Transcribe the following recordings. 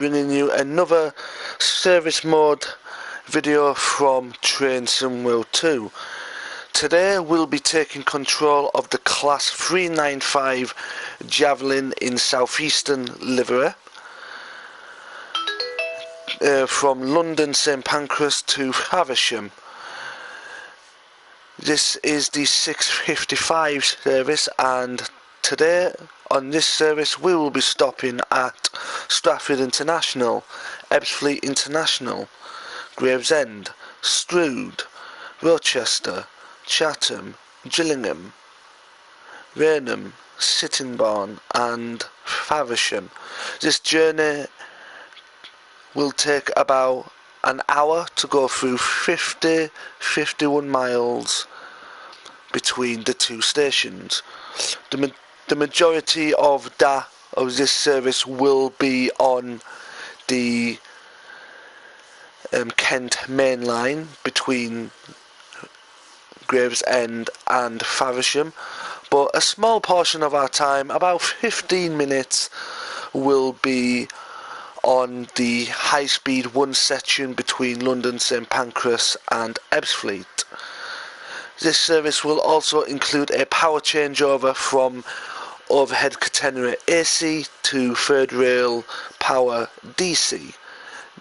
bringing you another service mode video from TSW2. Today we'll be taking control of the Class 395 Javelin in Southeastern Livery from London St Pancras to Faversham. This is the 6:55 service, and today on this service we will be stopping at Stratford International, Ebbsfleet International, Gravesend, Strood, Rochester, Chatham, Gillingham, Rainham, Sittingbourne and Faversham. This journey will take about an hour to go through 51 miles between the two stations. The majority of this service will be on the Kent main line between Gravesend and Faversham, but a small portion of our time, about 15 minutes, will be on the high-speed one section between London St Pancras and Ebbsfleet. This service will also include a power changeover from overhead catenary AC to third rail power DC.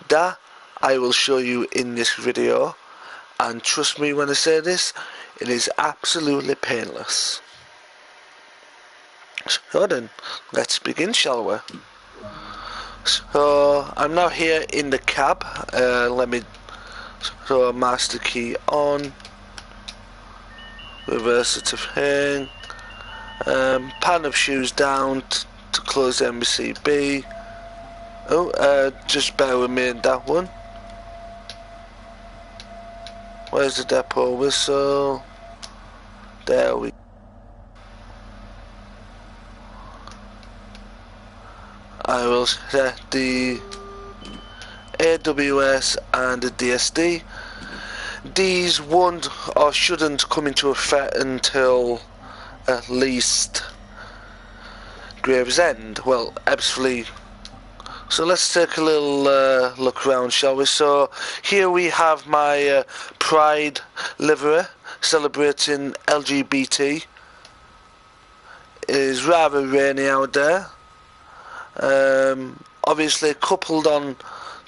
That I will show you in this video, and trust me when I say this, it is absolutely painless. So then, let's begin, shall we? So I'm now here in the cab. Let me throw a master key on, reverse it to hang, pan of shoes down to close MBCB. Just bear with me in that one. Where's the depot whistle? There we go. I will set the AWS and the DSD. These won't or shouldn't come into effect until at least Gravesend, well, Ebbsfleet. So let's take a little look around, shall we? So here we have my Pride livery celebrating LGBT. It is rather rainy out there. Obviously coupled on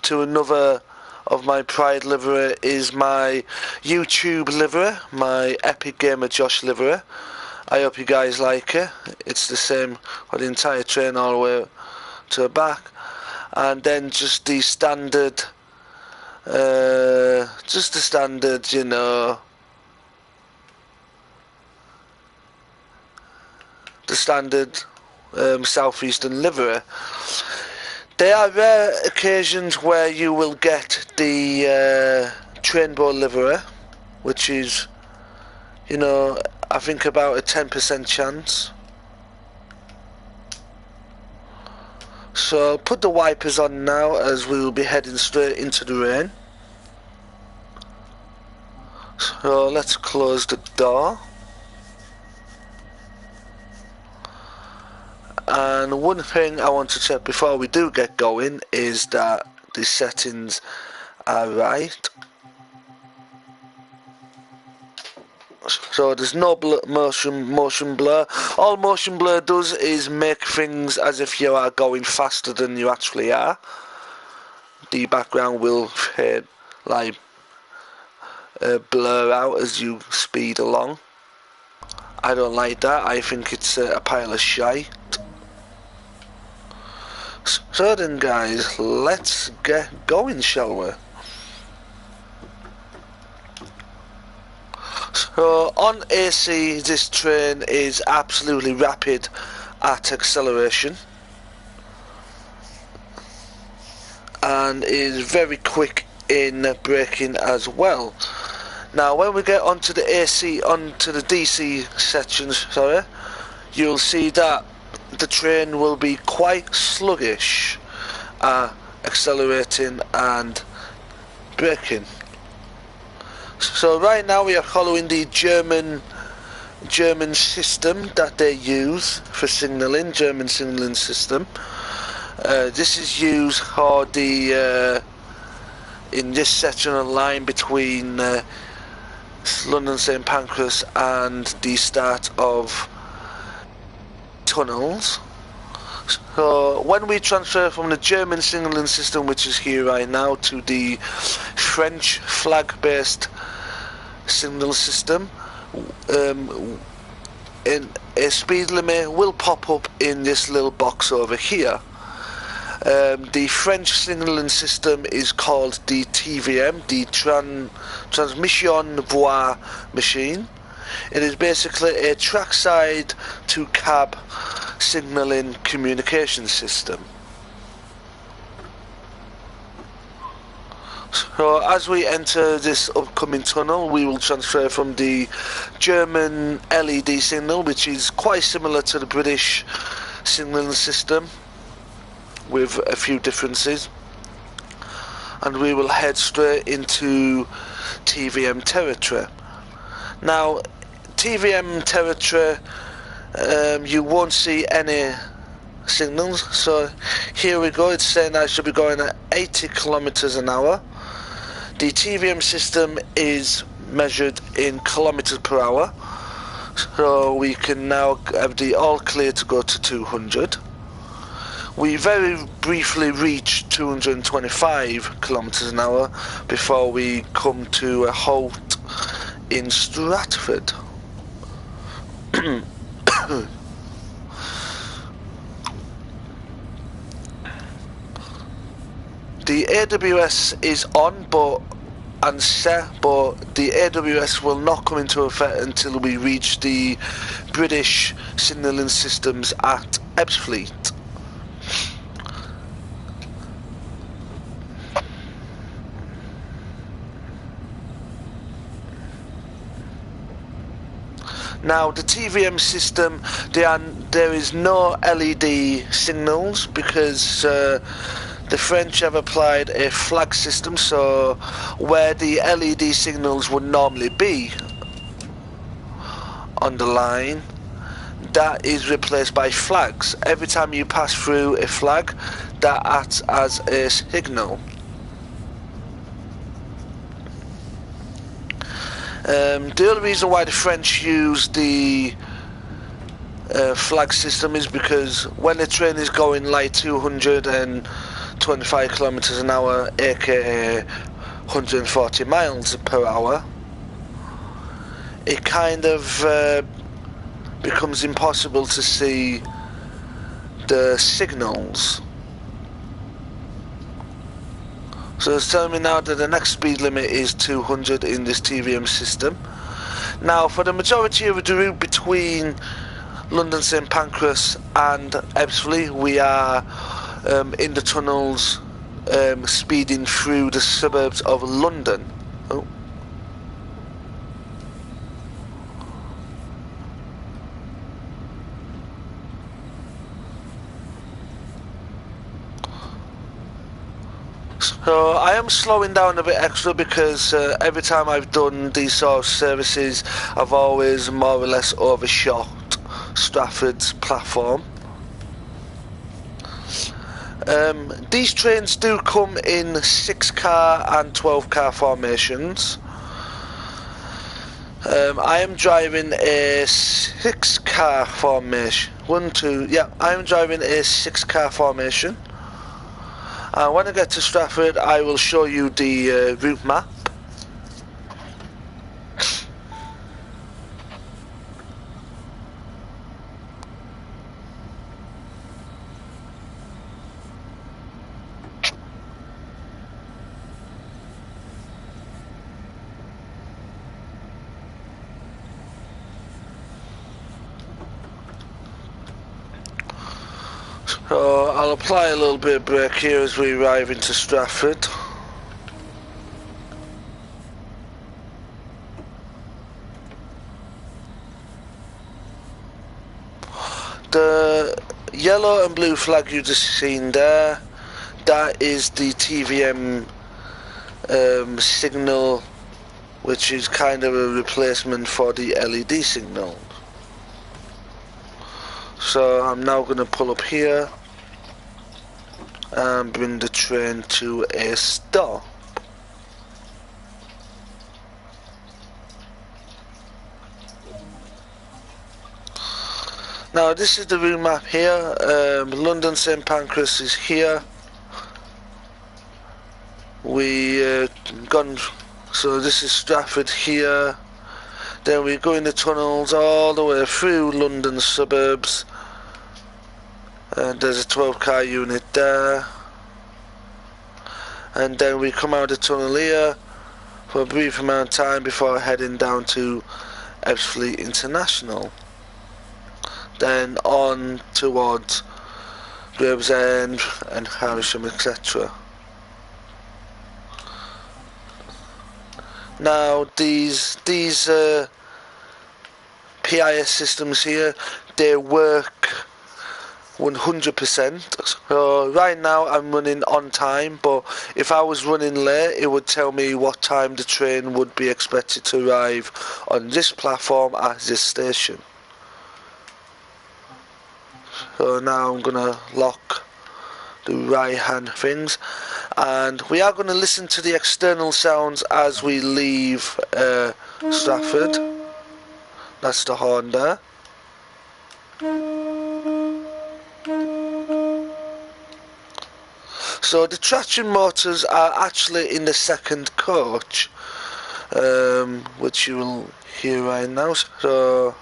to another of my Pride livery is my YouTube livery, my Epic Gamer Josh livery. I hope you guys like it. It's the same for the entire train all the way to the back. And then just the standard, you know, the standard Southeastern livery. There are rare occasions where you will get the Trainbow livery, which is, you know, I think about a 10% chance. So I'll put the wipers on now, as we will be heading straight into the rain. So let's close the door. And one thing I want to check before we do get going is that the settings are right. So there's no motion blur. All motion blur does is make things as if you are going faster than you actually are. The background will fade, like blur out as you speed along. I don't like that. I think it's a pile of shite. So then guys, let's get going, shall we? So on AC, this train is absolutely rapid at acceleration and is very quick in braking as well. Now when we get onto the DC sections, sorry, you'll see that the train will be quite sluggish at accelerating and braking. So right now we are following the German system that they use for signalling, German signalling system. This is used for the in this section of line between London St Pancras and the start of tunnels. So when we transfer from the German signalling system, which is here right now, to the French flag-based signal system, a speed limit will pop up in this little box over here. The French signalling system is called the TVM, the Transmission Voix Machine. It is basically a trackside to cab signalling communication system. So as we enter this upcoming tunnel, we will transfer from the German LED signal, which is quite similar to the British signalling system with a few differences, and we will head straight into TVM territory. Now, TVM territory, you won't see any signals, so here we go. It's saying I should be going at 80 kilometers an hour. The TVM system is measured in kilometers per hour, so we can now have the all clear to go to 200. We very briefly reach 225 kilometers an hour before we come to a halt in Stratford. The AWS is on and set, but the AWS will not come into effect until we reach the British signalling systems at Ebbsfleet. Now the TVM system, there is no LED signals because the French have applied a flag system, so where the LED signals would normally be on the line, that is replaced by flags. Every time you pass through a flag, that acts as a signal. The only reason why the French use the flag system is because when the train is going like 225 kilometers an hour, aka 140 miles per hour, it kind of becomes impossible to see the signals. So it's telling me now that the next speed limit is 200 in this TVM system. Now for the majority of the route between London St Pancras and Ebbsfleet, we are in the tunnels, speeding through the suburbs of London. Oh. So I am slowing down a bit extra because every time I've done these sort of services, I've always more or less overshot Stratford's platform. These trains do come in 6-car and 12-car formations. I am driving a 6-car formation. I am driving a 6-car formation. And when I get to Stratford, I will show you the route map. So I'll apply a little bit of brake here as we arrive into Stratford. The yellow and blue flag you just seen there, that is the TVM signal, which is kind of a replacement for the LED signal. So I'm now going to pull up here. and bring the train to a stop. Now this is the route map here. London St Pancras is here. We gone, so this is Stratford here. Then we go in the tunnels all the way through London suburbs. There's a 12-car unit there. And then we come out of the tunnel here for a brief amount of time before heading down to Ebbsfleet International. Then on towards Gravesend and Faversham, etc. Now these PIS systems here, they work 100%. So right now I'm running on time, but if I was running late, it would tell me what time the train would be expected to arrive on this platform at this station. So now I'm gonna lock the right hand things, and we are going to listen to the external sounds as we leave Stratford. That's the horn there. So the traction motors are actually in the second coach, which you will hear right now. So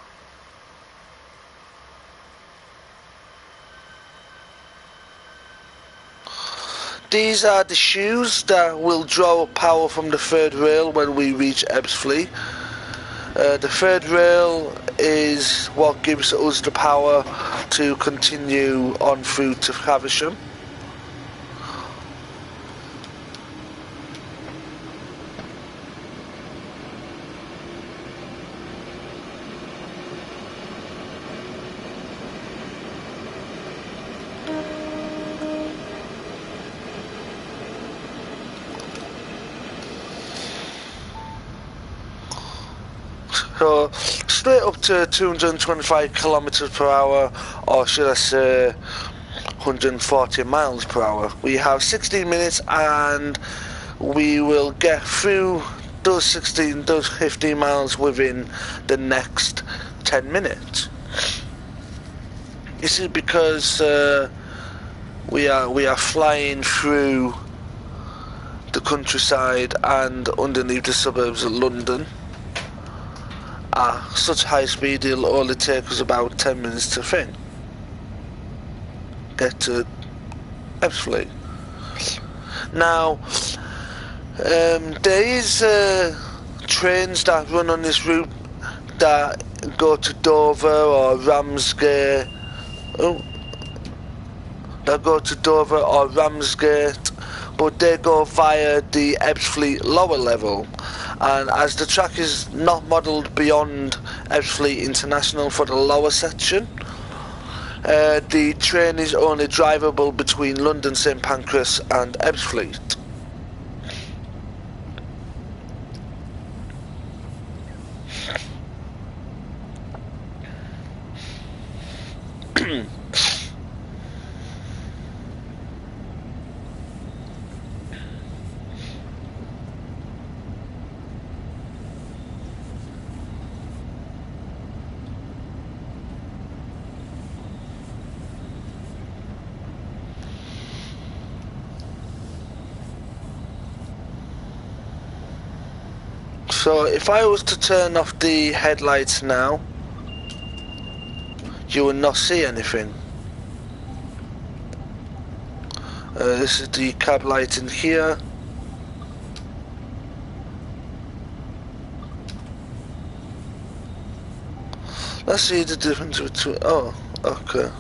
these are the shoes that will draw power from the third rail when we reach Ebbsfleet. The third rail is what gives us the power to continue on through to Faversham. So straight up to 225 kilometers per hour, or should I say 140 miles per hour. We have 16 minutes and we will get through those 15 miles within the next 10 minutes. This is because we are flying through the countryside and underneath the suburbs of London. At such high speed, it'll only take us about 10 minutes to get to Ebbsfleet. Now, there is trains that run on this route that go to Dover or Ramsgate. But they go via the Ebbsfleet lower level, and as the track is not modelled beyond Ebbsfleet International for the lower section, the train is only drivable between London St Pancras and Ebbsfleet. So if I was to turn off the headlights now, you will not see anything. This is the cab light in here. Let's see the difference between, oh, okay.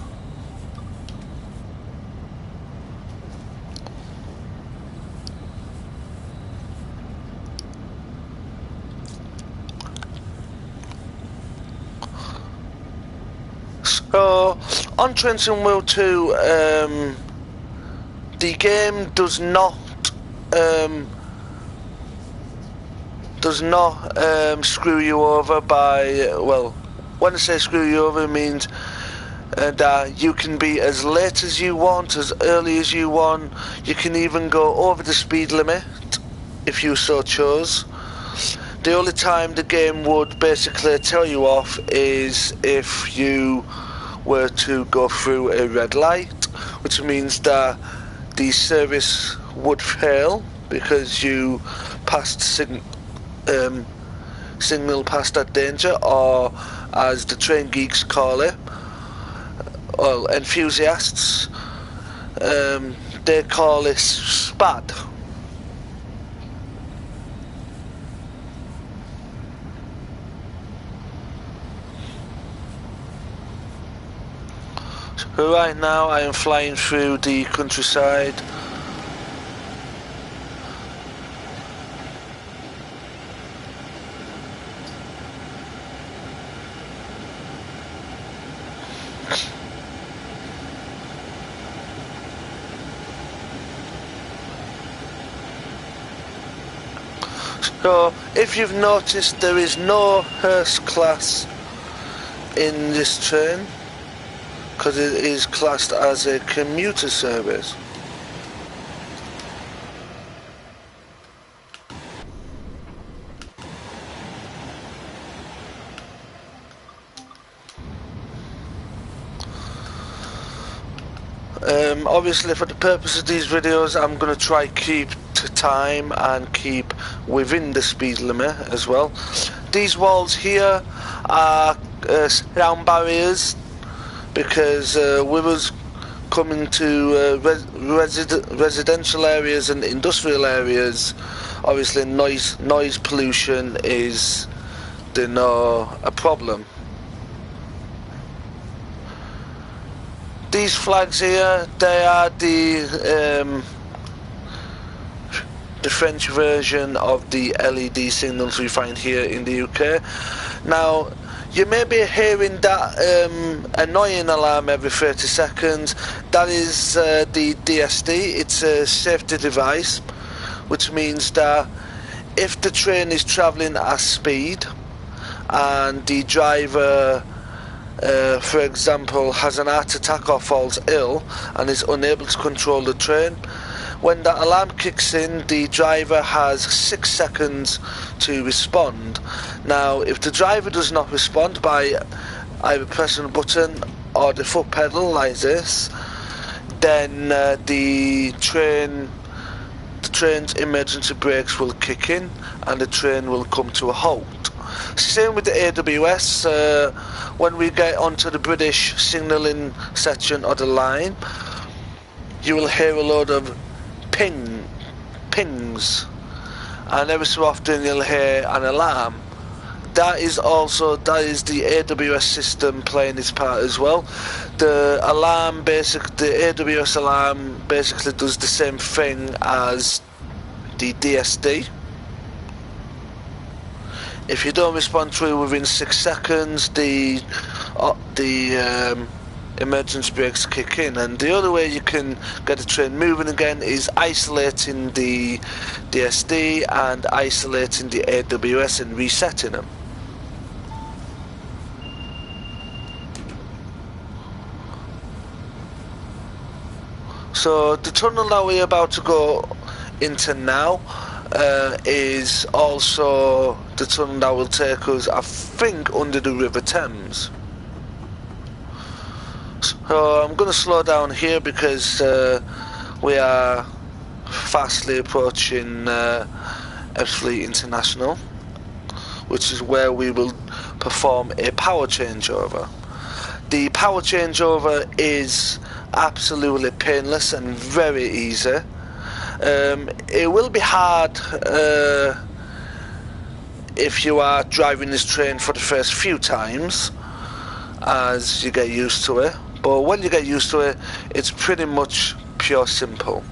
So on Trenton Wheel 2, the game does not screw you over by, well, when I say screw you over, it means and you can be as late as you want, as early as you want. You can even go over the speed limit if you so chose. The only time the game would basically tell you off is if you were to go through a red light, which means that the service would fail because you passed signal past that danger, or as the train geeks call it, well, enthusiasts, they call it SPAD. So right now I am flying through the countryside. So if you've noticed, there is no hearse class in this train because it is classed as a commuter service. Obviously for the purpose of these videos I'm going to try keep to time and keep within the speed limit as well. These walls here are sound barriers because with us coming to residential areas and industrial areas, obviously noise pollution is a problem. These flags here, they are the French version of the LED signals we find here in the UK. Now, you may be hearing that annoying alarm every 30 seconds. That is the DSD. It's a safety device, which means that if the train is travelling at speed and the driver for example has an heart attack or falls ill and is unable to control the train, when that alarm kicks in, the driver has 6 seconds to respond. Now if the driver does not respond by either pressing a button or the foot pedal like this, then the train's emergency brakes will kick in and the train will come to a halt. Same with the AWS. When we get onto the British signalling section of the line, you will hear a load of pings, and every so often you'll hear an alarm. That is the AWS system playing its part as well. The AWS alarm basically does the same thing as the DSD. If you don't respond to it within 6 seconds, the emergency brakes kick in, and the only way you can get the train moving again is isolating the DSD and isolating the AWS and resetting them. So the tunnel that we're about to go into now is also the tunnel that will take us, I think, under the River Thames. So I'm going to slow down here because we are fastly approaching Ebbsfleet International, which is where we will perform a power changeover. The power changeover is absolutely painless and very easy. It will be hard if you are driving this train for the first few times as you get used to it, but when you get used to it, it's pretty much pure simple.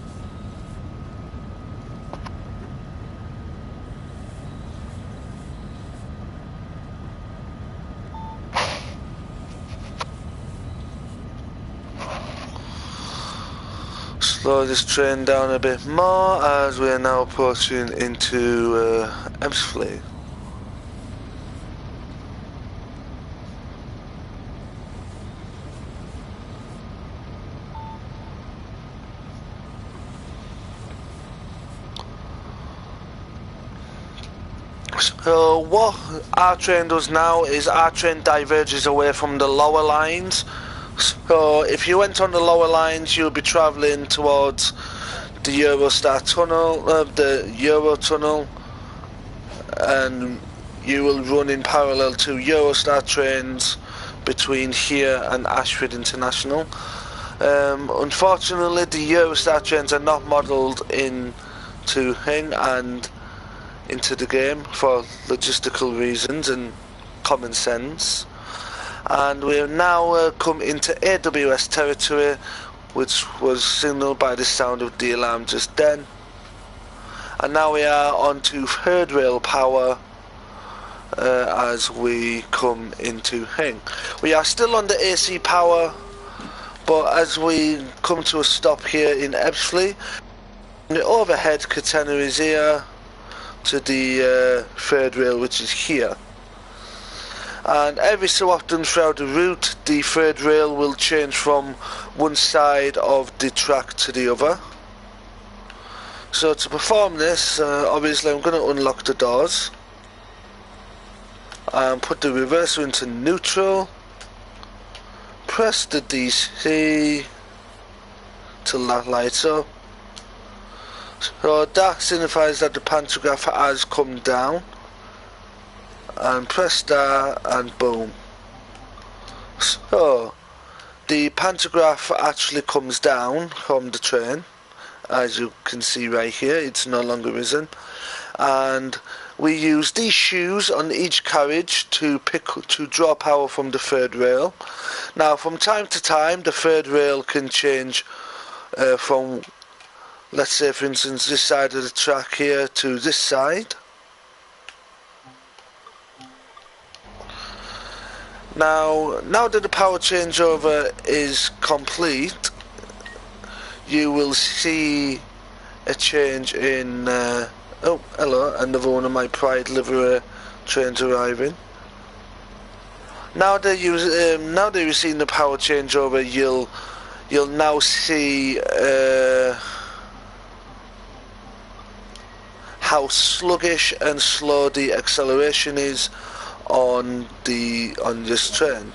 Slow this train down a bit more as we are now approaching into Ebbsfleet. So what our train does now is our train diverges away from the lower lines. So if you went on the lower lines, you'll be travelling towards the Eurostar tunnel, the Euro tunnel, and you will run in parallel to Eurostar trains between here and Ashford International. Unfortunately, the Eurostar trains are not modelled into Hing and into the game for logistical reasons and common sense. And we have now come into AWS territory, which was signalled by the sound of the alarm just then. And now we are on to third rail power as we come into Hing. We are still on the AC power, but as we come to a stop here in Ebbsfleet, the overhead catenary is here to the third rail, which is here. And every so often throughout the route, the third rail will change from one side of the track to the other. So to perform this, obviously I'm going to unlock the doors and put the reverser into neutral, press the DC till that lights up. So that signifies that the pantograph has come down, and press that and boom. So the pantograph actually comes down from the train, as you can see right here. It's no longer risen, and we use these shoes on each carriage to draw power from the third rail. Now from time to time the third rail can change from, let's say for instance, this side of the track here to this side. Now that the power changeover is complete, you will see a change in oh, hello, another one of my Pride livery trains arriving. Now that you've seen the power changeover, you'll now see how sluggish and slow the acceleration is on this train.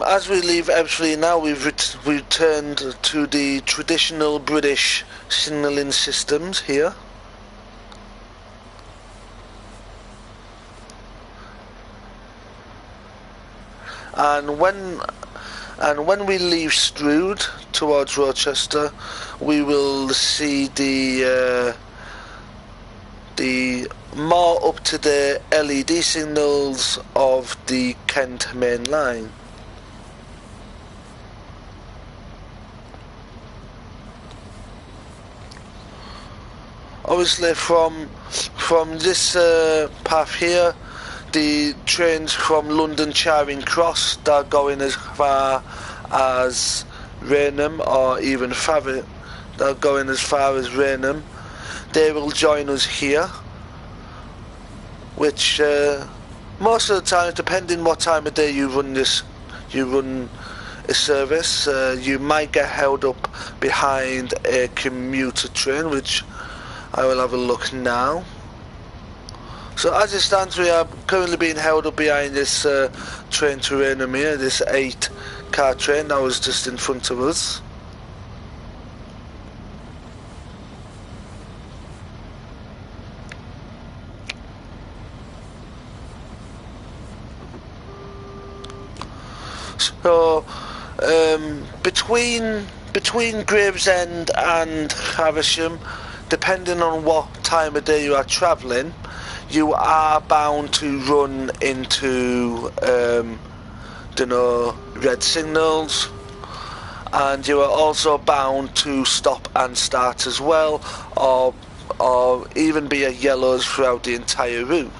As we leave Ebbsfleet now, we've returned to the traditional British signalling systems here. And when we leave Strood towards Rochester, we will see the more up-to-date LED signals of the Kent main line. Obviously from this path here, the trains from London Charing Cross that are going as far as Rainham, or even Faversham, that are going as far as Rainham, they will join us here, which most of the time, depending what time of day you run a service, you might get held up behind a commuter train, which I will have a look now. So as it stands, we are currently being held up behind this train to Rainham here, this 8-car train that was just in front of us. So between Gravesend and Faversham, depending on what time of day you are travelling, you are bound to run into red signals, and you are also bound to stop and start as well, or even be at yellows throughout the entire route.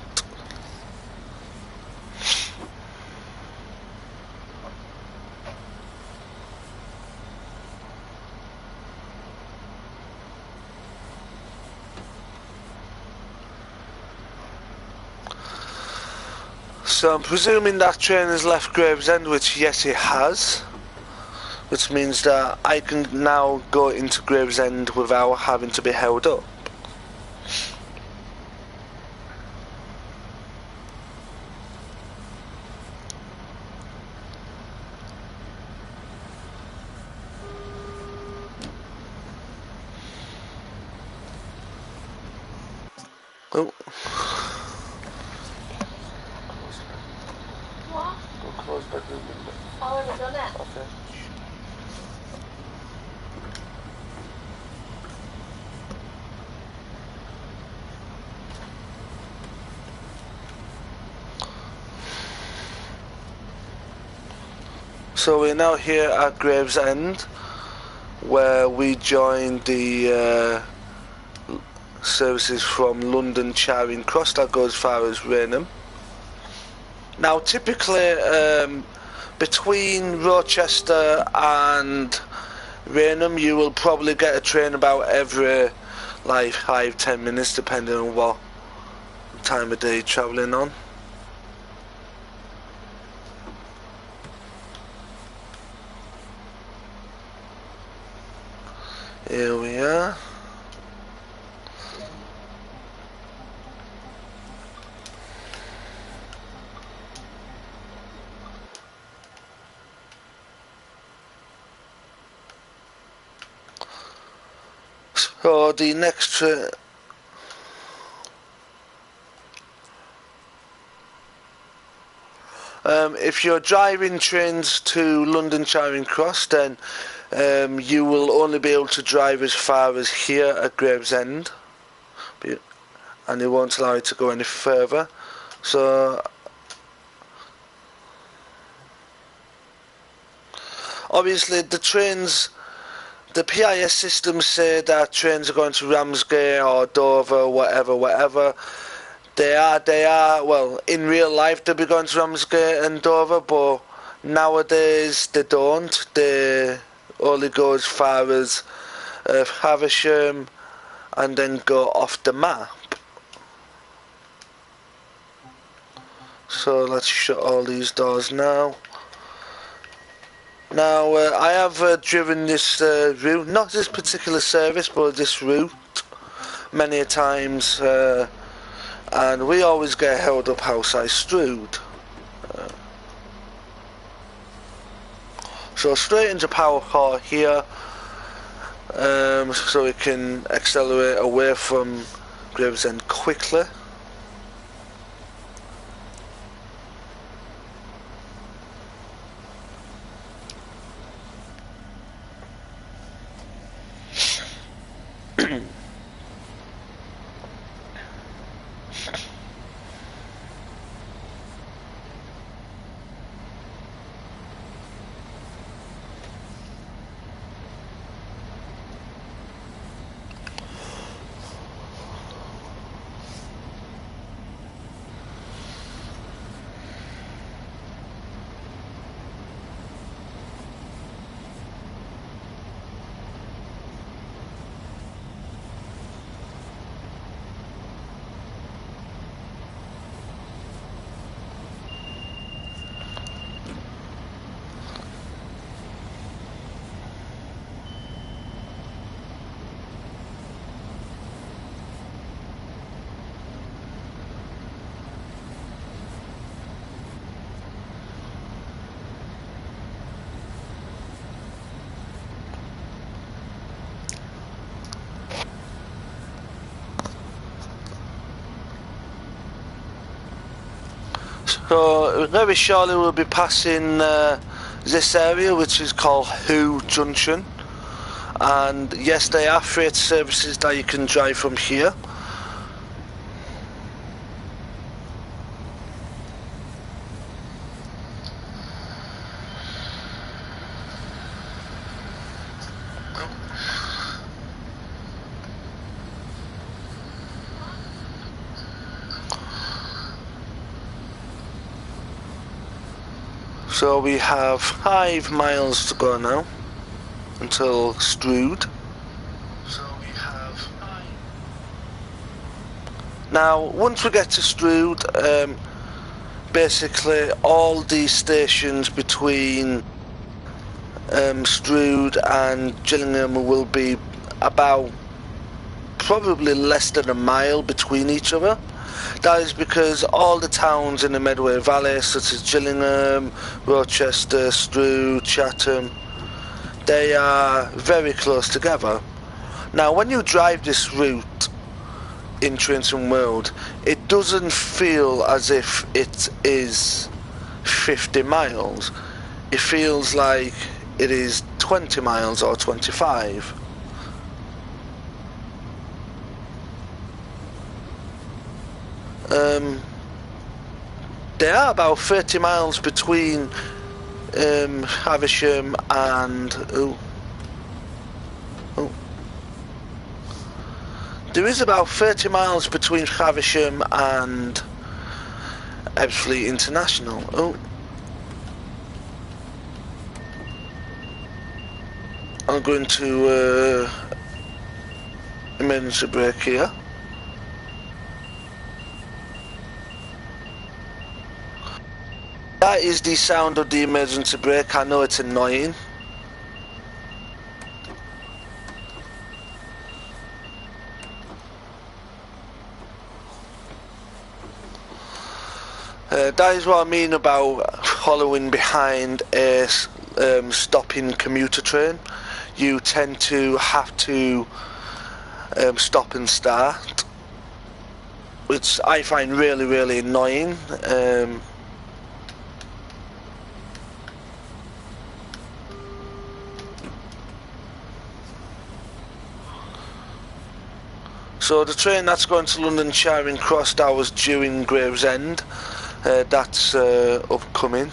So I'm presuming that train has left Gravesend, which yes it has, which means that I can now go into Gravesend without having to be held up. Oh. What? Go close bedroom window. Oh, have I done it? Okay. So we're now here at Gravesend, where we joined the services from London Charing Cross that goes as far as Rainham. Now typically between Rochester and Rainham you will probably get a train about every like 5-10 minutes depending on what time of day you're travelling on. Here we are. So the next train, if you're driving trains to London Charing Cross, then you will only be able to drive as far as here at Gravesend, and it won't allow you to go any further. So obviously the trains, the PIS systems say that trains are going to Ramsgate or Dover, whatever. They are, well, in real life they'll be going to Ramsgate and Dover, but nowadays they don't. They only go as far as Faversham and then go off the map. So let's shut all these doors now. Now I have driven this route, not this particular service, but this route many a times, and we always get held up outside Strood. So straight into Power 4 here, so we can accelerate away from Gravesend quickly. So very shortly we'll be passing this area, which is called Who Junction, and yes, there are freight services that you can drive from here. So we have 5 miles to go now until Strood. So we have 5. Now, once we get to Strood, basically all these stations between Strood and Gillingham will be about probably less than a mile between each other. That is because all the towns in the Medway Valley, such as Gillingham, Rochester, Strood, Chatham, they are very close together. Now, when you drive this route in Trainton Road, it doesn't feel as if it is 50 miles. It feels like it is 20 miles or 25. There are about 30 miles between Faversham and there is about 30 miles between Faversham and Ebbsfleet International. I'm going to emergency brake here. That is the sound of the emergency brake. I know it's annoying. That is what I mean about following behind a stopping commuter train. You tend to have to stop and start, which I find really, really annoying. So the train that's going to London Charing Cross, that was due in Gravesend. That's upcoming.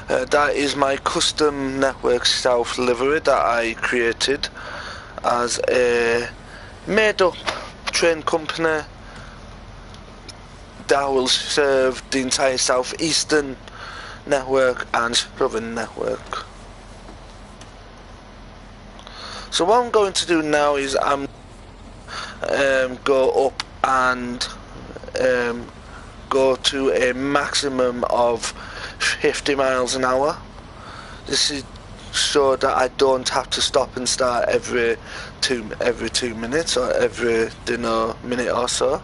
That is my custom Network South livery that I created as a made-up train company that will serve the entire Southeastern network and Southern network. So what I'm going to do now is I'm go up and go to a maximum of 50 miles an hour. This is so that I don't have to stop and start every 2 minutes or every minute or so.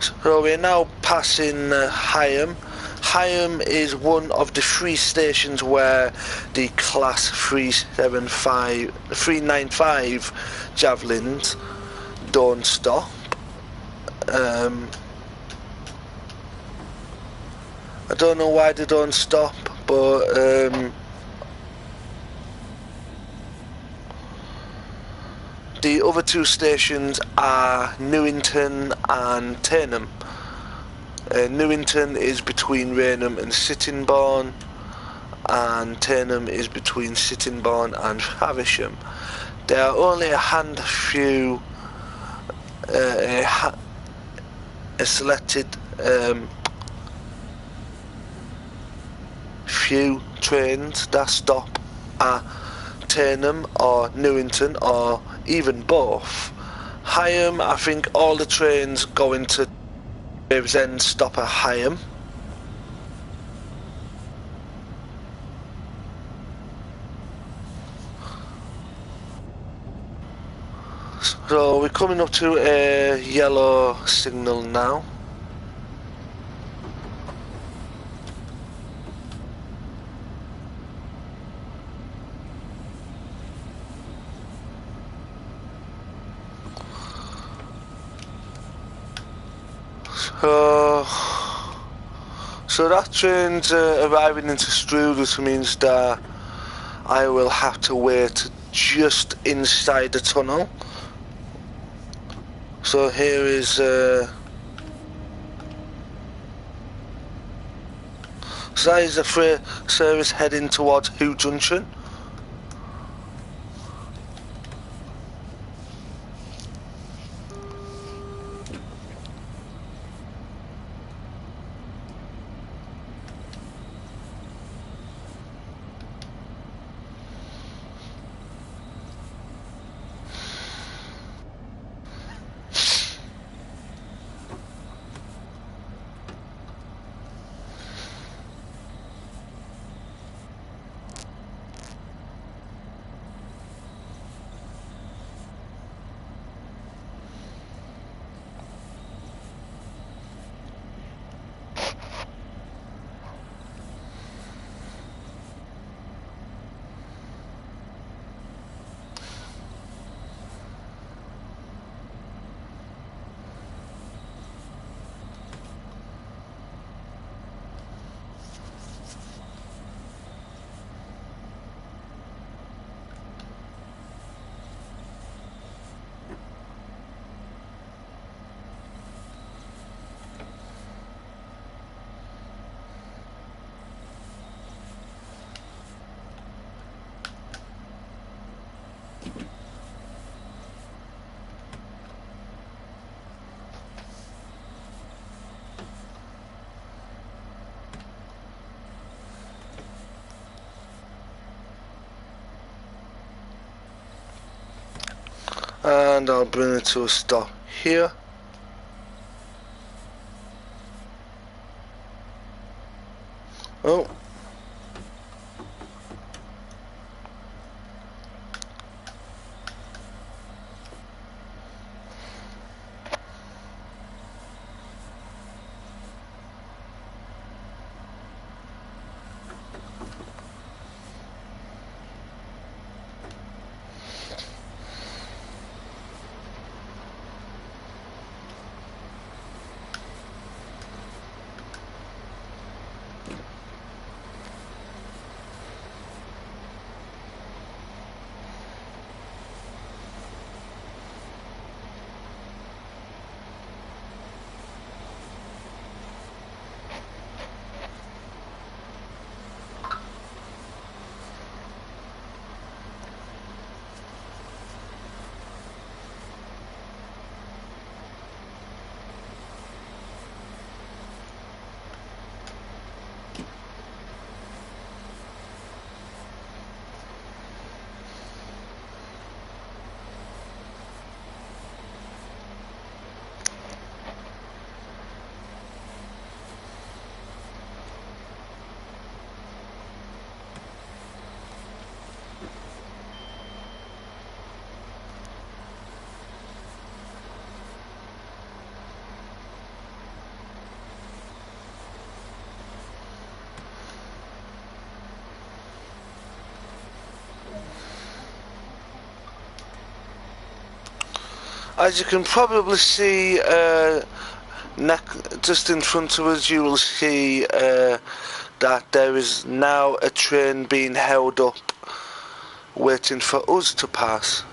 So we're now passing Higham. Higham is one of the 3 stations where the Class 395 Javelins don't stop. I don't know why they don't stop, but the other 2 stations are Newington and Turnham. Newington is between Rainham and Sittingbourne, and Turnham is between Sittingbourne and Faversham. There are only a selected few trains that stop at Turnham or Newington or even both. Higham, I think all the trains going to Gravesend stop at Higham. So we're coming up to a yellow signal now. So that train's arriving into Strood, which means that I will have to wait just inside the tunnel. So here is so that is the freight service heading towards Hoo Junction. and I'll bring it to a stop here. Oh. As you can probably see, just in front of us, you will see that there is now a train being held up, waiting for us to pass.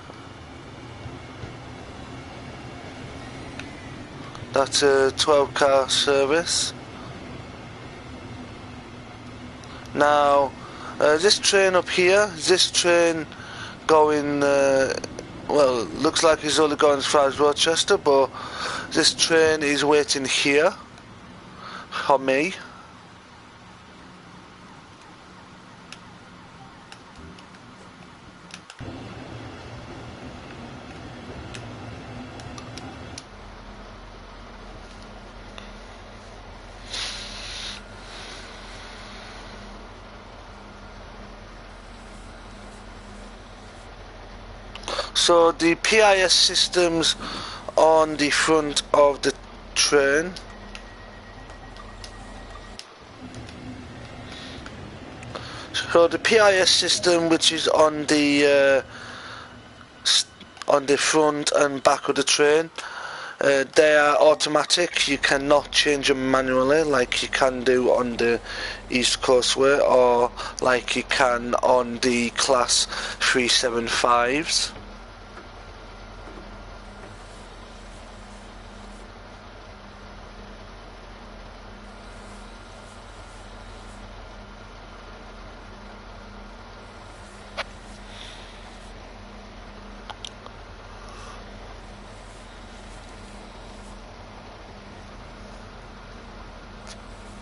That's a 12-car service. Now, this train up here, this train going, well, looks like it's only going as far as Rochester, but this train is waiting here for me. So the PIS systems on the front of the train. So the PIS system, which is on the front and back of the train, they are automatic. You cannot change them manually like you can do on the East Coastway or like you can on the Class 375s.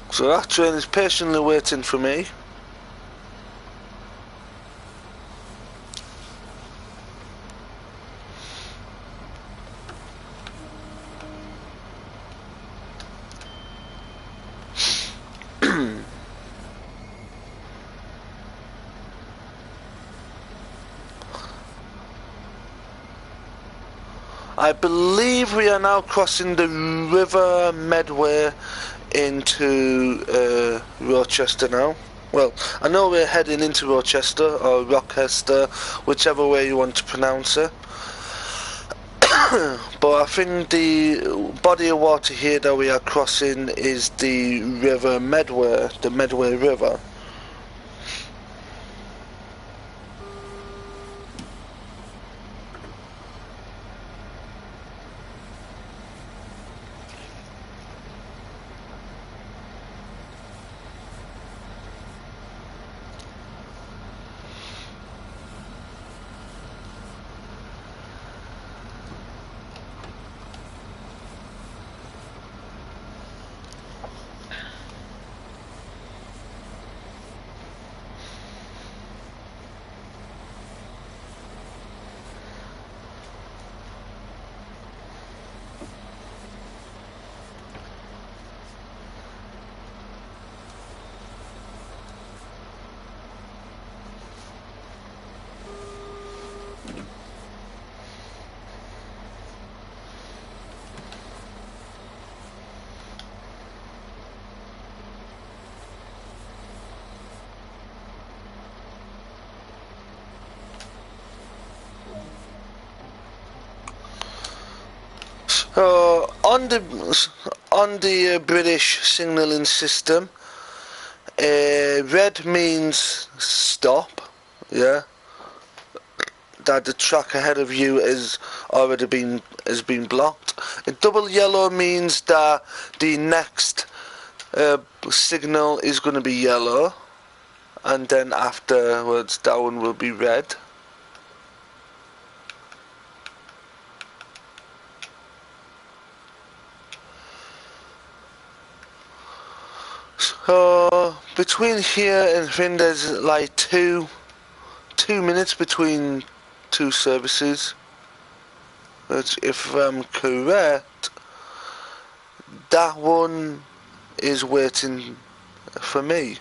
So that train is patiently waiting for me. I believe we are now crossing the River Medway into Rochester now. Well, I know we're heading into Rochester or Rochester, whichever way you want to pronounce it. But I think the body of water here that we are crossing is the River Medway, the Medway River. On the British signalling system, red means stop, yeah, that the track ahead of you has been blocked. A double yellow means that the next signal is going to be yellow, and then afterwards that one will be red. So between here and Finn there's like two minutes between two services, which if I'm correct, that one is waiting for me.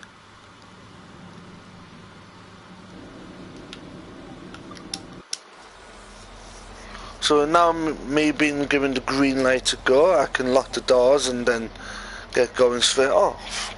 So now me being given the green light to go, I can lock the doors and then get going straight off.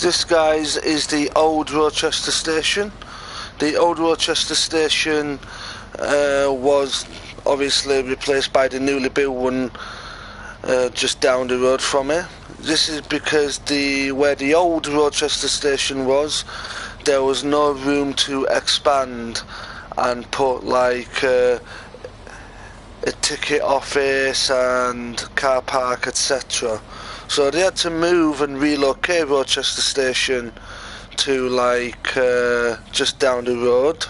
This, guys, is the old Rochester station. The old Rochester station was obviously replaced by the newly built one just down the road from it. This is because where the old Rochester station was, there was no room to expand and put like a ticket office and car park, etc. So they had to move and relocate Rochester station to like just down the road.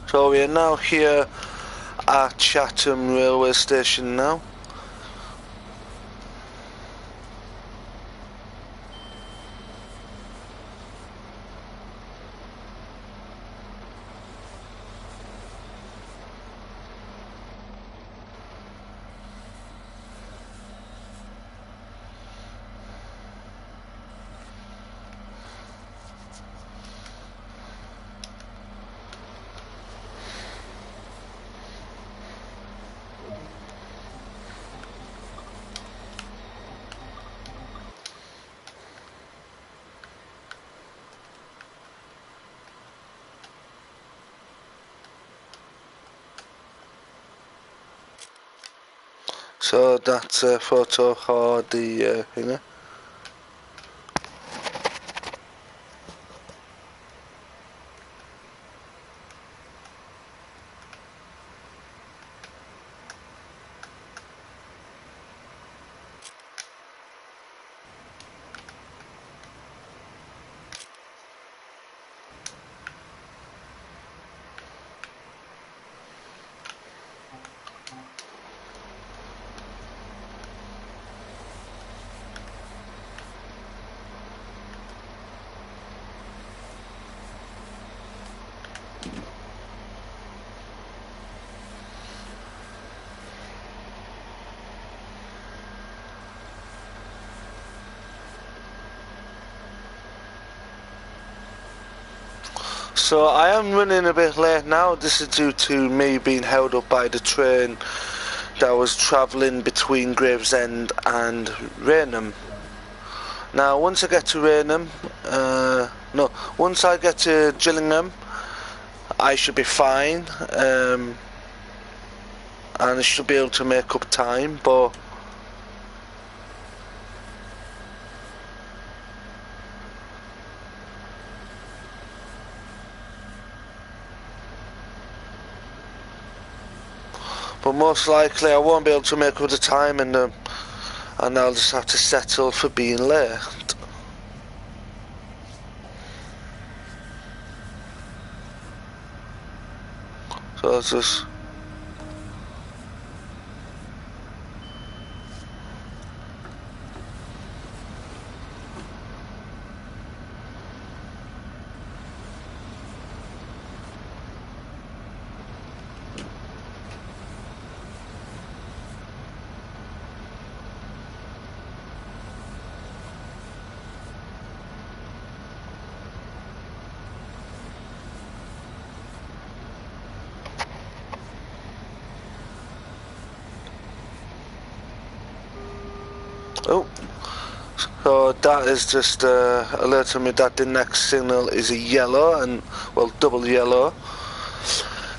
So we are now here at Chatham railway station now. So that's a photo for the thing. So I am running a bit late now. This is due to me being held up by the train that was travelling between Gravesend and Rainham. Now once I get to Rainham, once I get to Gillingham, I should be fine, and I should be able to make up time, but most likely I won't be able to make up the time, and I'll just have to settle for being late. So it's just oh, so that is just alerting me that the next signal is a yellow, and well, double yellow.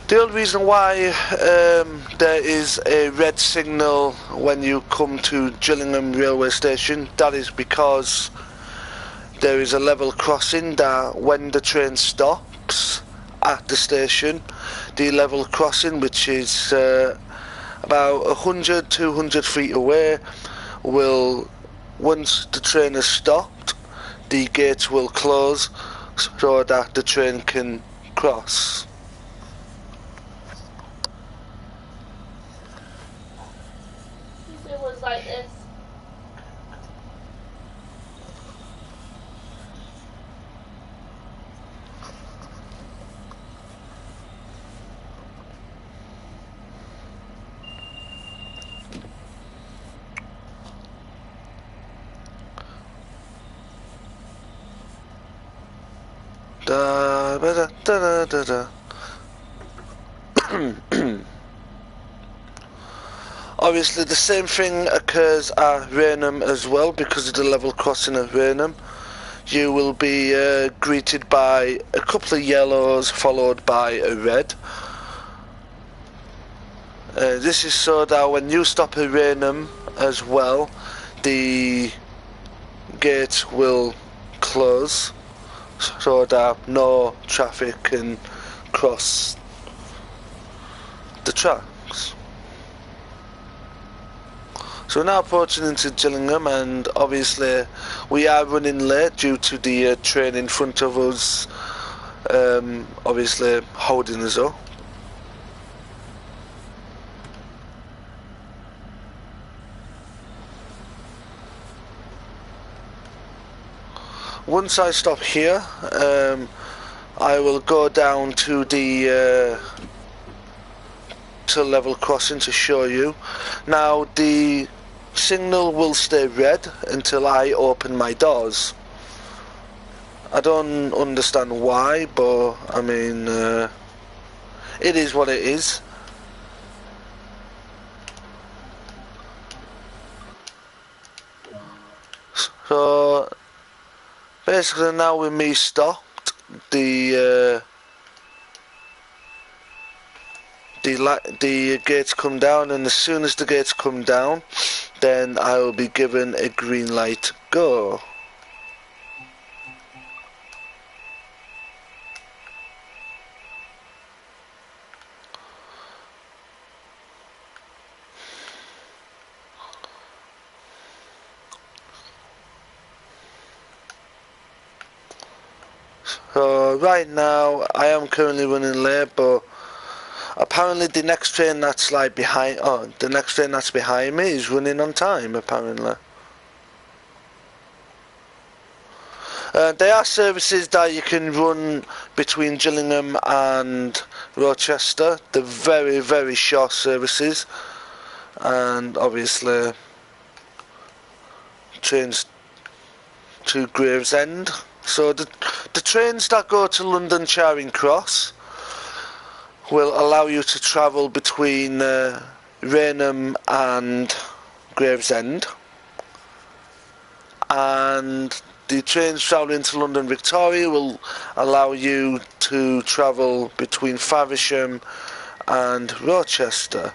The only reason why there is a red signal when you come to Gillingham railway station, that is because there is a level crossing that when the train stops at the station, the level crossing, which is about 100-200 feet away, will, once the train has stopped, the gates will close so that the train can cross. If it was like this. Da, da, da, da, da. Obviously the same thing occurs at Rainham as well, because of the level crossing at Rainham. You will be greeted by a couple of yellows followed by a red. This is so that when you stop at Rainham as well, the gate will close so that no traffic can cross the tracks. So we're now approaching into Gillingham, and obviously we are running late due to the train in front of us obviously holding us up. Once I stop here, I will go down to the to level crossing to show you. Now the signal will stay red until I open my doors. I don't understand why, but I mean it is what it is. So basically now with me stopped, the gates come down, and as soon as the gates come down, then I will be given a green light go. So right now I am currently running late, but apparently the next train that's like behind, the next train that's behind me is running on time apparently. There are services that you can run between Gillingham and Rochester. They're very, very short services, and obviously trains to Gravesend. So the trains that go to London Charing Cross will allow you to travel between Rainham and Gravesend, and the trains travelling to London Victoria will allow you to travel between Faversham and Rochester.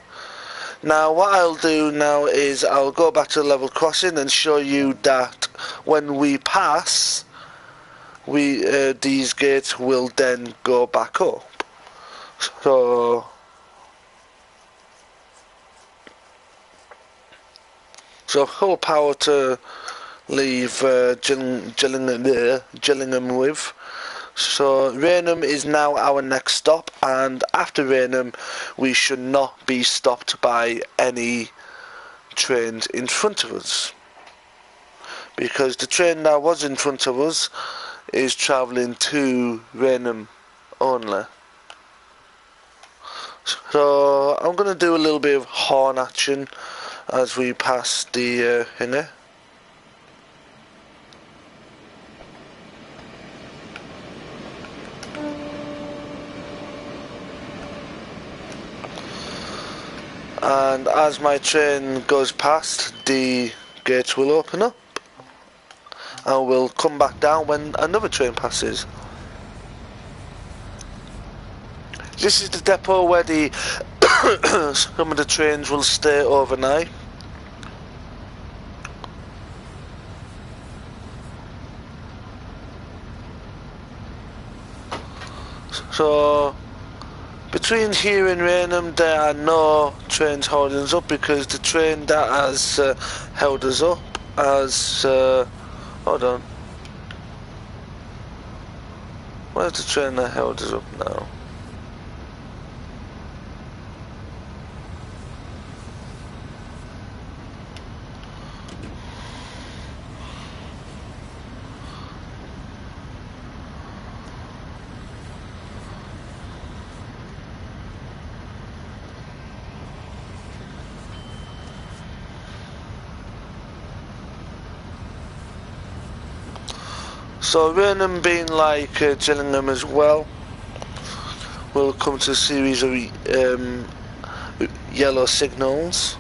Now what I'll do now is I'll go back to the level crossing and show you that when we pass, these gates will then go back up. So full power to leave Gillingham with. So Rainham is now our next stop, and after Rainham we should not be stopped by any trains in front of us, because the train that was in front of us is travelling to Rainham only. So I'm going to do a little bit of horn action as we pass the hangar. And as my train goes past, the gates will open up and we'll come back down when another train passes. This is the depot where some of the trains will stay overnight. So between here and Rainham there are no trains holding us up, because the train that has held us up has hold on, where's the train that held us up now? So Rainham being like Gillingham as well, will come to a series of yellow signals.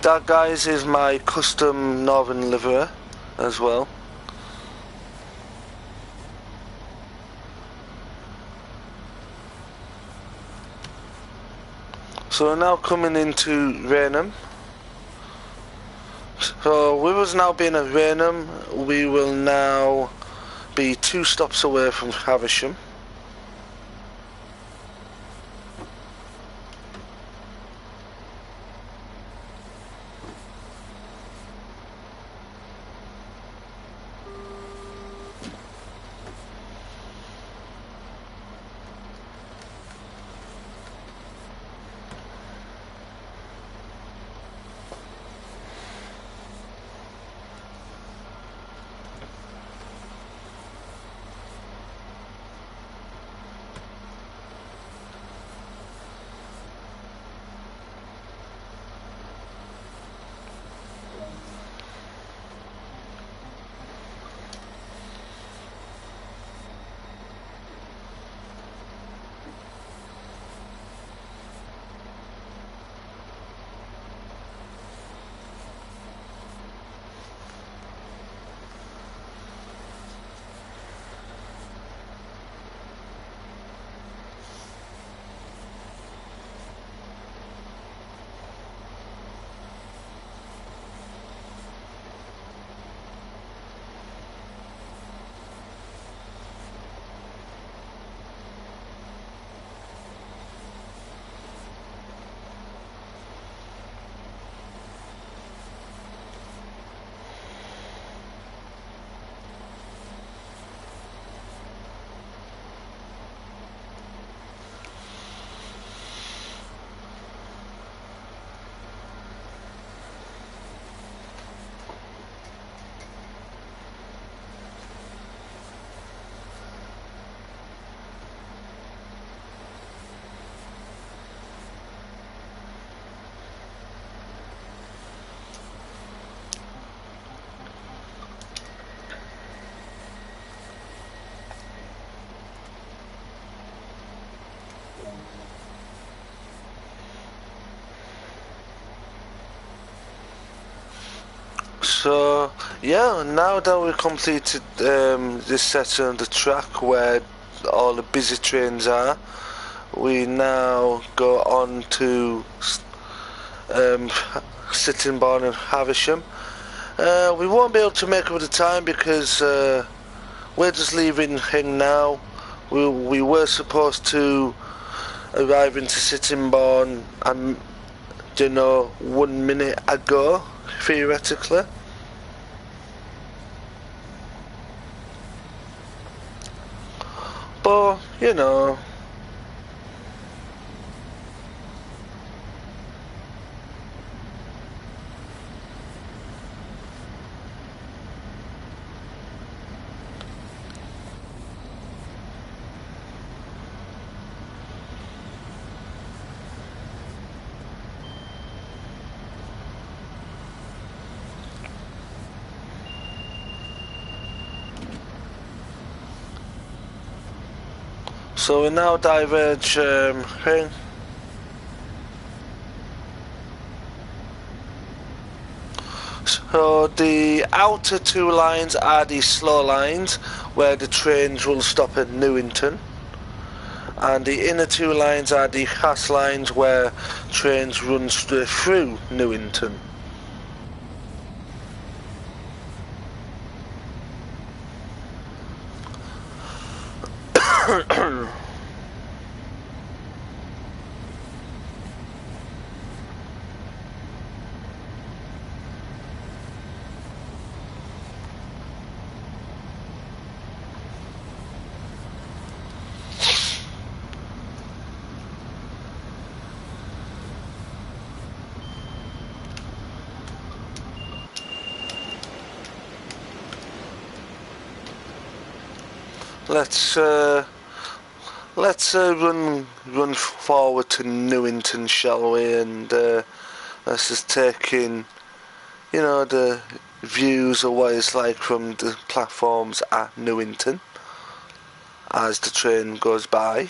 That, guys, is my custom northern livery as well. So we're now coming into Rainham. So with us now being at Rainham, we will now be 2 stops away from Faversham. So, yeah, now that we've completed this section of the track where all the busy trains are, we now go on to Sittingbourne and Faversham. We won't be able to make up the time because we're just leaving him now. We were supposed to arrive into Sittingbourne, 1 minute ago, theoretically. But, so we now diverge thing. So the outer two lines are the slow lines where the trains will stop at Newington, and the inner two lines are the fast lines where trains run straight through Newington. Let's run forward to Newington, shall we? And let's just take in, the views of what it's like from the platforms at Newington as the train goes by.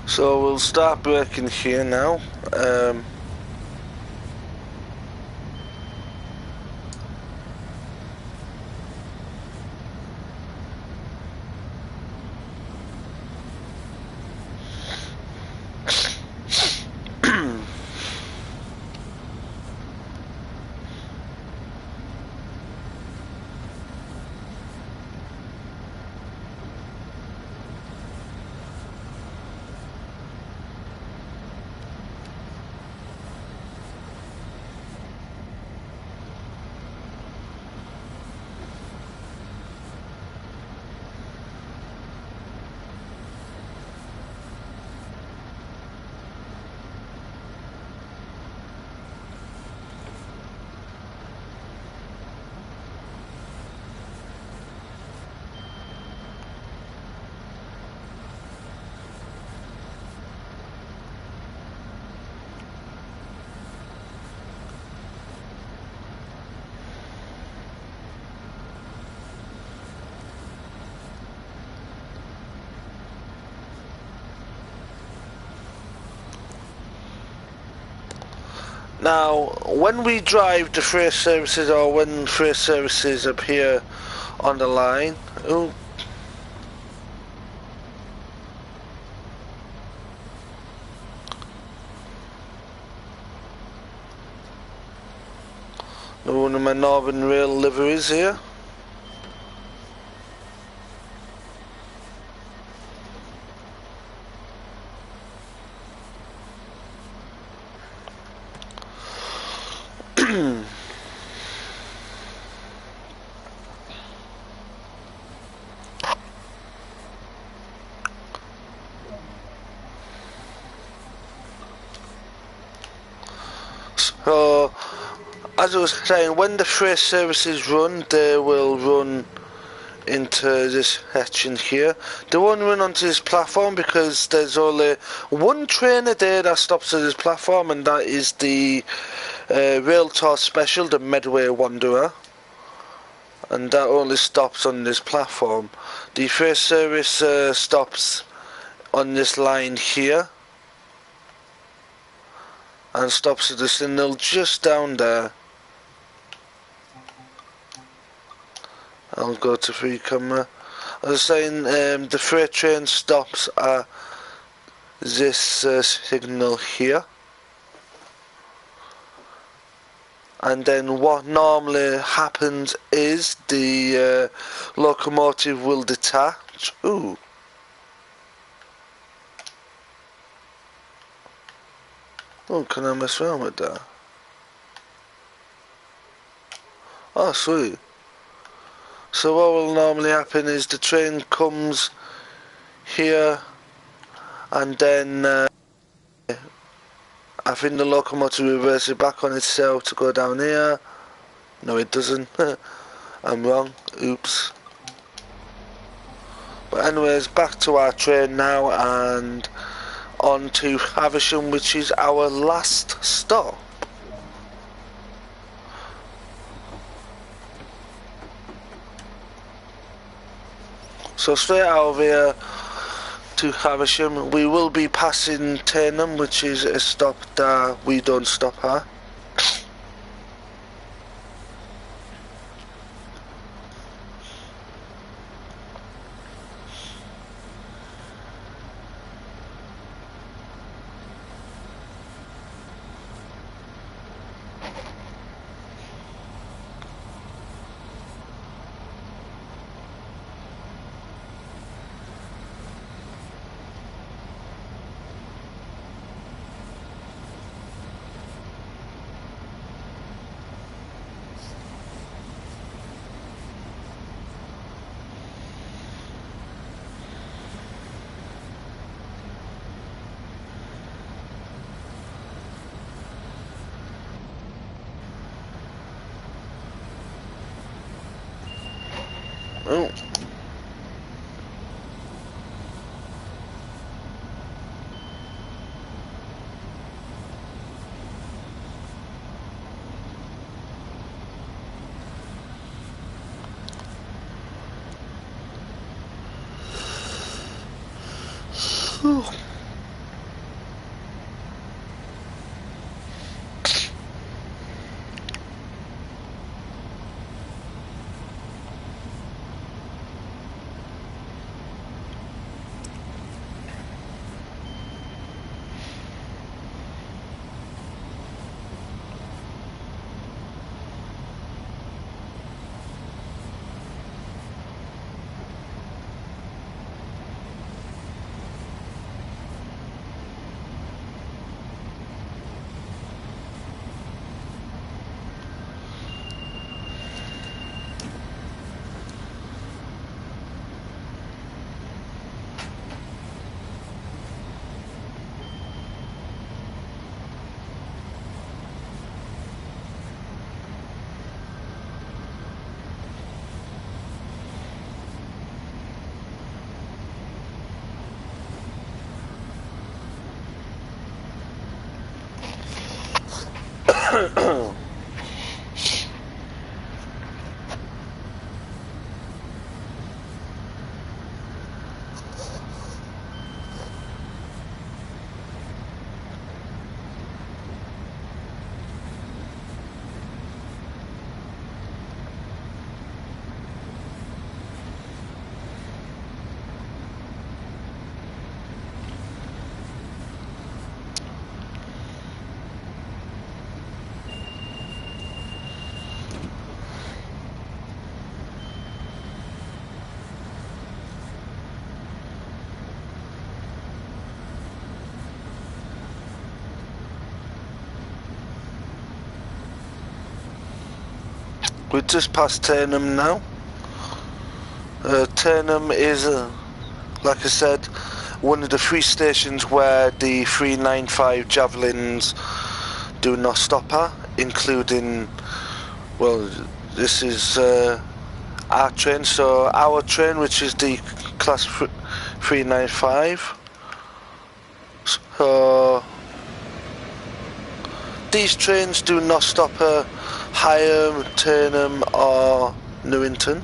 So we'll start braking here now. Now, when we drive the freight services, or when freight services appear on the line, oh, one of my Northern Rail liveries here. So, as I was saying, when the freight services run, they will run into this section here. They won't run onto this platform because there's only one train a day that stops at this platform, and that is the Rail Tour Special, the Medway Wanderer, and that only stops on this platform. The freight service stops on this line here and stops at the signal just down there. I'll go to free camera. I was saying the freight train stops at this signal here, and then what normally happens is the locomotive will detach. Ooh. Oh, can I mess around with that? Oh, sweet. So what will normally happen is the train comes here, and then I think the locomotive reverses back on itself to go down here. No, it doesn't. I'm wrong. Oops. But anyways, back to our train now, and on to Faversham, which is our last stop. So straight out of here to Faversham, we will be passing Turnham, which is a stop that we don't stop at. Oh. We're just past Turnham now. Turnham is, like I said, one of the 3 stations where the 395 Javelins do not stop at, including, well, this is our train, so our train, which is the class 395. So these trains do not stop at Higham, Turnham or Newington.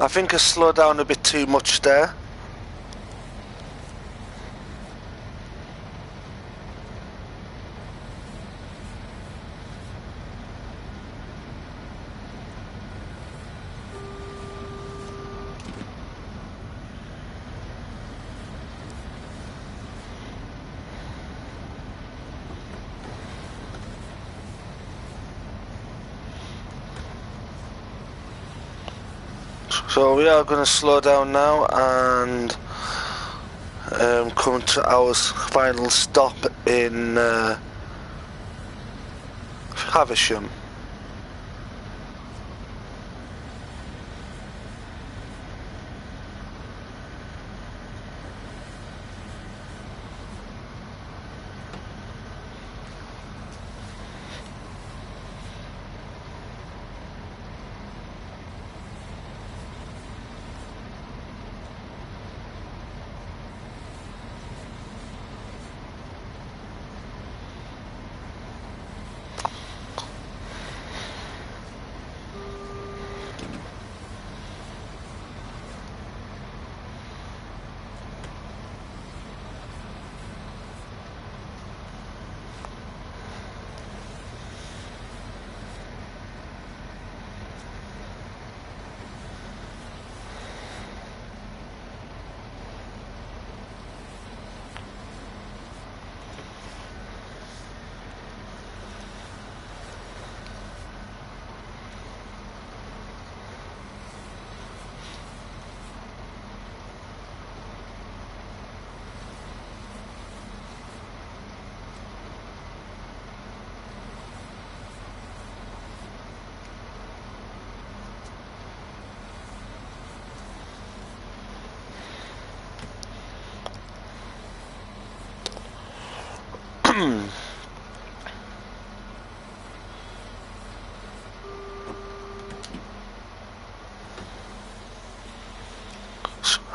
I think I slowed down a bit too much there. So we are going to slow down now and come to our final stop in Faversham.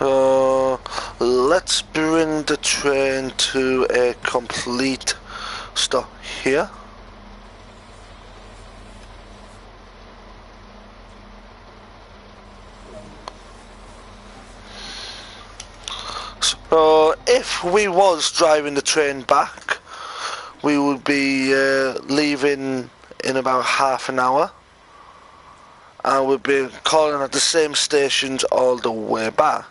So let's bring the train to a complete stop here. So if we was driving the train back, we would be leaving in about half an hour, and we'd be calling at the same stations all the way back.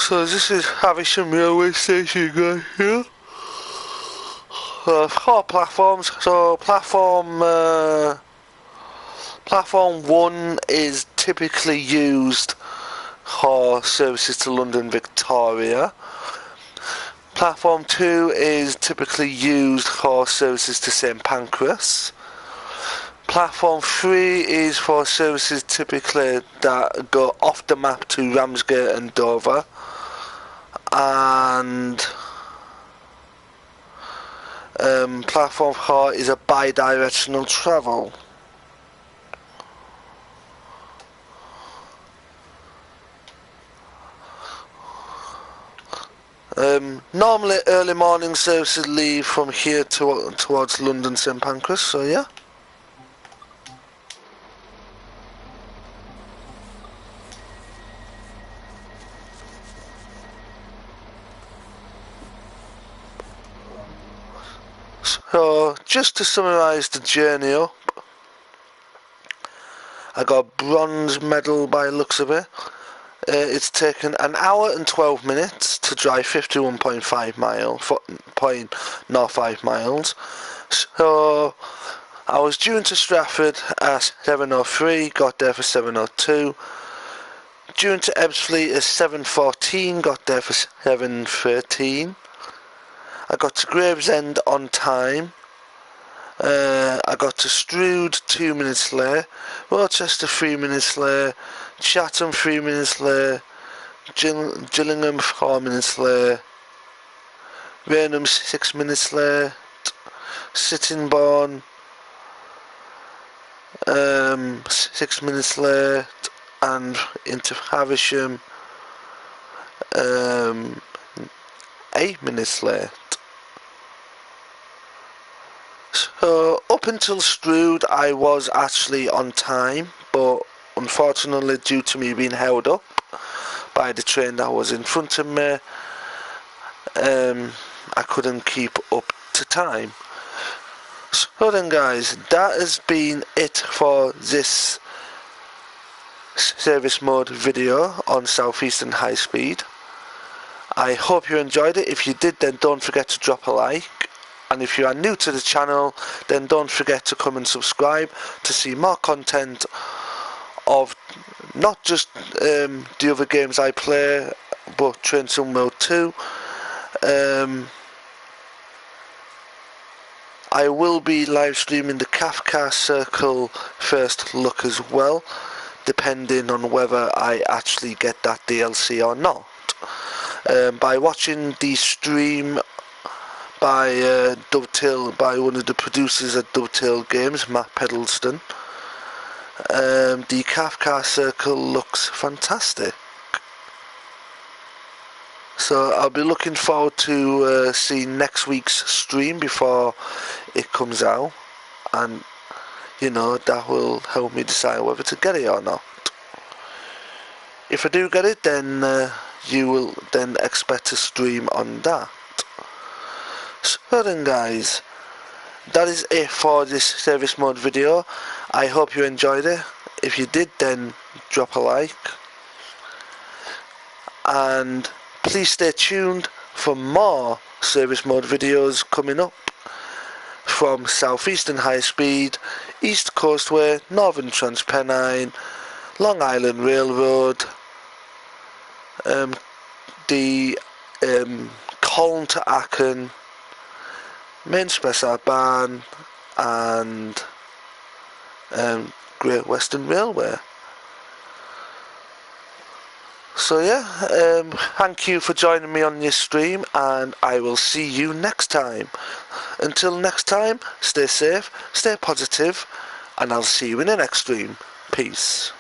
So this is Faversham railway station right here. Four platforms. So platform 1 is typically used for services to London Victoria. Platform 2 is typically used for services to St Pancras. Platform 3 is for services typically that go off the map to Ramsgate and Dover. And platform 4 is a bi-directional travel. Normally early morning services leave from here towards London St Pancras, so yeah. So just to summarise the journey up, I got a bronze medal by the looks of it. It's taken an hour and 12 minutes to drive 51.5 miles. So I was due into Stratford at 7:03, got there for 7:02. Due into Ebbsfleet at 7:14, got there for 7:13. I got to Gravesend on time. I got to Strood 2 minutes late, Rochester 3 minutes late, Chatham 3 minutes late, Gillingham 4 minutes late, Rainham 6 minutes late, Sittingbourne 6 minutes late, and into Faversham 8 minutes late. So up until Strood I was actually on time, but unfortunately due to me being held up by the train that was in front of me, I couldn't keep up to time. So then guys, that has been it for this service mode video on Southeastern High Speed. I hope you enjoyed it. If you did, then don't forget to drop a like. And if you are new to the channel, then don't forget to come and subscribe to see more content of not just the other games I play, but Train Sim World 2. I will be live streaming the Kafka Circle first look as well, depending on whether I actually get that DLC or not. By watching the stream by one of the producers at Dovetail Games, Matt Peddleston, the Kafka Circle looks fantastic. So I'll be looking forward to seeing next week's stream before it comes out, and you know, that will help me decide whether to get it or not. If I do get it, then you will then expect to stream on that. So then guys, that is it for this service mode video. I hope you enjoyed it. If you did, then drop a like. And please stay tuned for more service mode videos coming up from Southeastern High Speed, East Coastway, Northern Transpennine, Long Island Railroad, the Colne to Aachen, Main Spessart Bahn, and Great Western Railway. So yeah, thank you for joining me on this stream, and I will see you next time. Until next time, stay safe, stay positive, and I'll see you in the next stream. Peace.